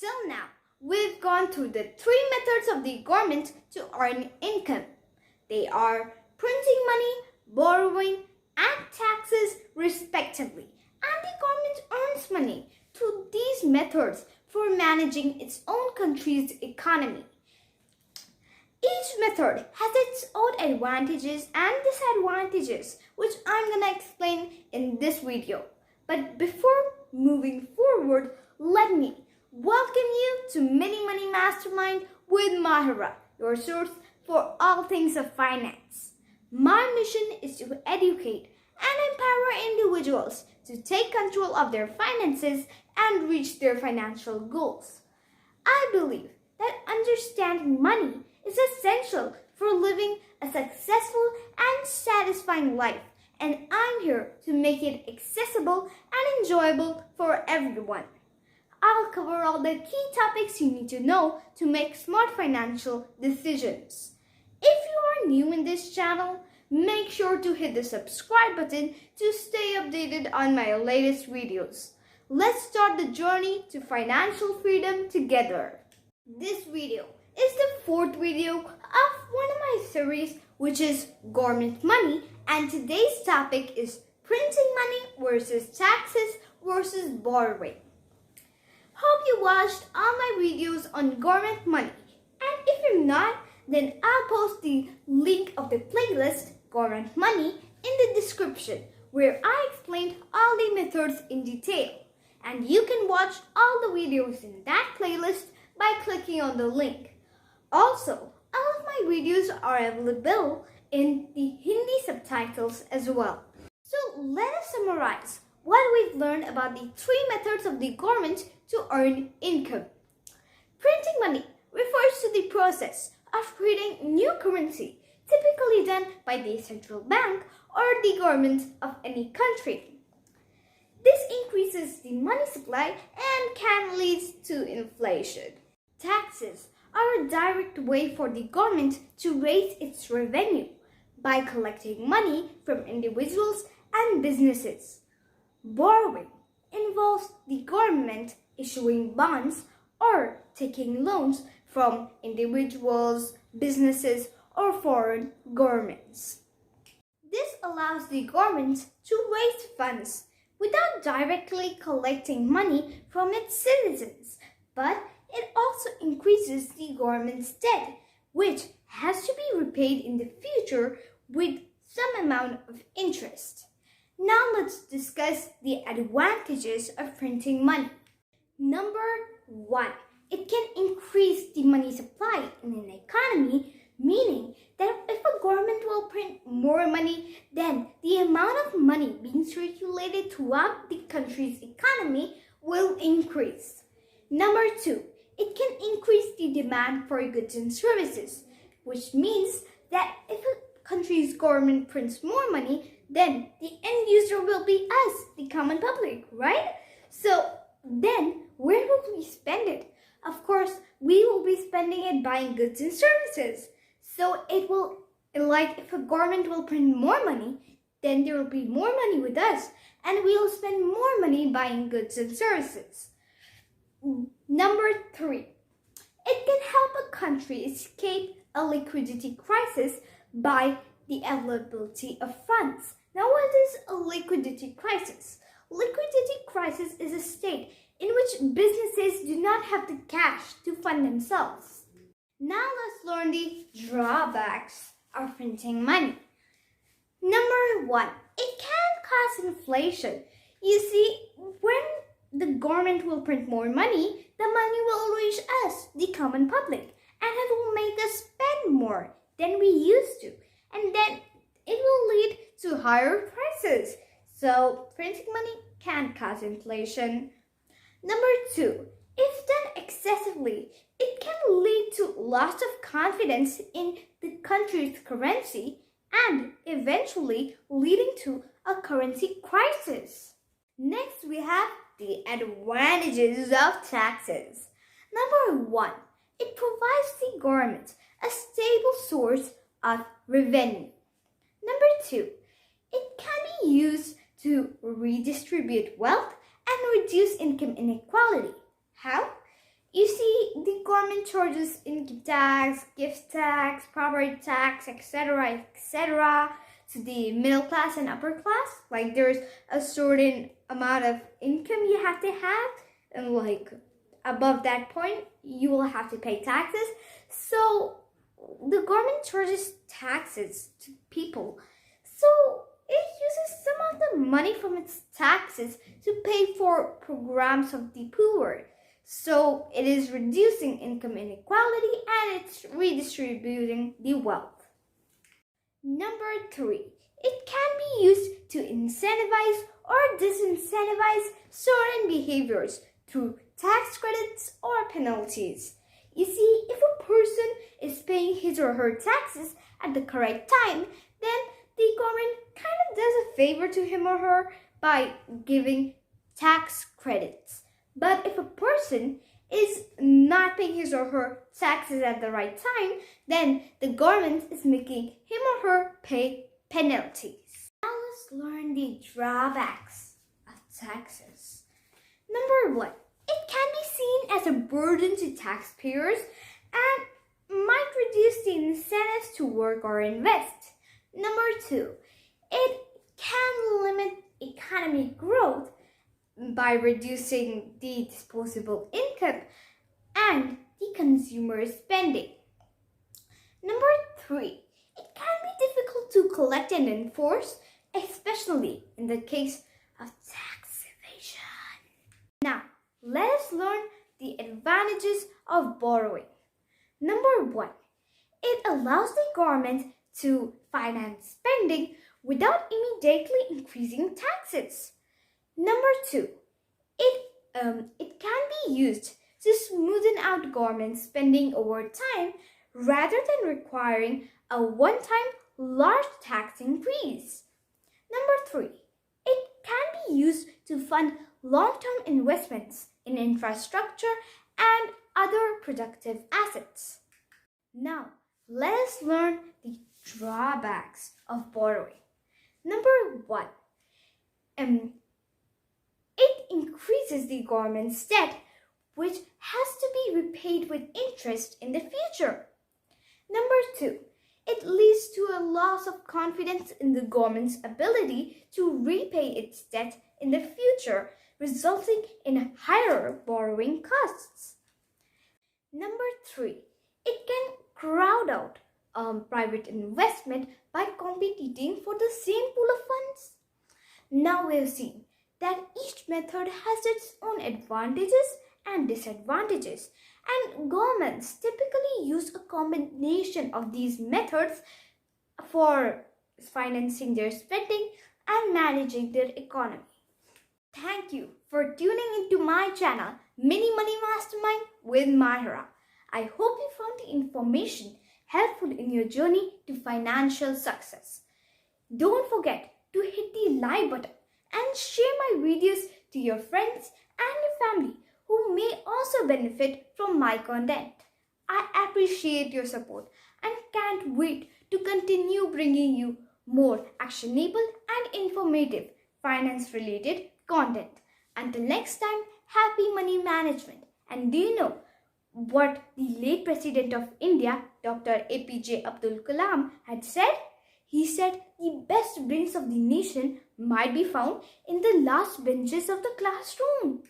Till now, we've gone through the three methods of the government to earn income. They are printing money, borrowing, and taxes respectively. And the government earns money through these methods for managing its own country's economy. Each method has its own advantages and disadvantages, which I'm going to explain in this video. But before moving forward, let me welcome you to Mini Money Mastermind with Mahira, your source for all things of finance. My mission is to educate and empower individuals to take control of their finances and reach their financial goals. I believe that understanding money is essential for living a successful and satisfying life, and I'm here to make it accessible and enjoyable for everyone. I'll cover all the key topics you need to know to make smart financial decisions. If you are new in this channel, make sure to hit the subscribe button to stay updated on my latest videos. Let's start the journey to financial freedom together. This video is the fourth video of one of my series, which is government money, and today's topic is printing money versus taxes versus borrowing. Hope you watched all my videos on government money, and if you're not, then I'll post the link of the playlist Government Money in the description, where I explained all the methods in detail, and you can watch all the videos in that playlist by clicking on the link. Also, all of my videos are available in the Hindi subtitles as well. So let us summarize what we've learned about the three methods of the government to earn income. Printing money refers to the process of creating new currency, typically done by the central bank or the government of any country. This increases the money supply and can lead to inflation. Taxes are a direct way for the government to raise its revenue by collecting money from individuals and businesses. Borrowing involves the government issuing bonds or taking loans from individuals, businesses, or foreign governments. This allows the government to raise funds without directly collecting money from its citizens, but it also increases the government's debt, which has to be repaid in the future with some amount of interest. Now let's discuss the advantages of printing money. Number 1. It can increase the money supply in an economy, meaning that if a government will print more money, then the amount of money being circulated throughout the country's economy will increase. Number 2. It can increase the demand for goods and services, which means that if a country's government prints more money, then the end user will be us, the common public, right? So then where will we spend it? Of course, we will be spending it buying goods and services. So it will, like if a government will print more money, then there will be more money with us, and we will spend more money buying goods and services. Number 3, it can help a country escape a liquidity crisis by the availability of funds. Now, what is a liquidity crisis? Liquidity crisis is a state in which businesses do not have the cash to fund themselves. Now let's learn the drawbacks of printing money. Number 1, it can cause inflation. You see, when the government will print more money, the money will reach us, the common public, and it will make us spend more than we used to. And then it will lead to higher prices. So printing money can cause inflation. Number 2, if done excessively, it can lead to loss of confidence in the country's currency and eventually leading to a currency crisis. Next, we have the advantages of taxes. Number 1, it provides the government a stable source of revenue. Number 2, it can be used to redistribute wealth and reduce income inequality. How? government charges income tax, gift tax, property tax, etc., to the middle class and upper class. Like there's a certain amount of income you have to have, and like above that point, you will have to pay taxes. So the government charges taxes to people. So it uses some of the money from its taxes to pay for programs of the poor. So it is reducing income inequality and it's redistributing the wealth. Number 3, it can be used to incentivize or disincentivize certain behaviors through tax credits or penalties. You see, if a person is paying his or her taxes at the correct time, then the government kind of does a favor to him or her by giving tax credits. But if a person is not paying his or her taxes at the right time, then the government is making him or her pay penalties. Now let's learn the drawbacks of taxes. Number 1, it can be seen as a burden to taxpayers and might reduce the incentives to work or invest. Number 2, it can limit economic growth by reducing the disposable income and the consumer spending. Number 3, it can be difficult to collect and enforce, especially in the case of tax evasion. Now, let us learn the advantages of borrowing. Number 1, it allows the government to finance spending without immediately increasing taxes. Number 2, it can be used to smoothen out government spending over time rather than requiring a one-time large tax increase. Number 3, it can be used to fund long-term investments in infrastructure and other productive assets. Now, let us learn the drawbacks of borrowing. Number 1, it increases the government's debt, which has to be repaid with interest in the future. Number 2, it leads to a loss of confidence in the government's ability to repay its debt in the future, resulting in higher borrowing costs. Number 3, it can crowd out private investment by competing for the same pool of funds. Now we've seen that each method has its own advantages and disadvantages, and governments typically use a combination of these methods for financing their spending and managing their economy. Thank you for tuning into my channel, Mini Money Mastermind with Mahira. I hope you found the information helpful in your journey to financial success. Don't forget to hit the like button and share my videos to your friends and your family who may also benefit from my content. I appreciate your support and can't wait to continue bringing you more actionable and informative finance-related content. Until next time, happy money management. And do you know what the late President of India, Dr. APJ Abdul Kalam, had said? He said the best brains of the nation might be found in the last benches of the classroom.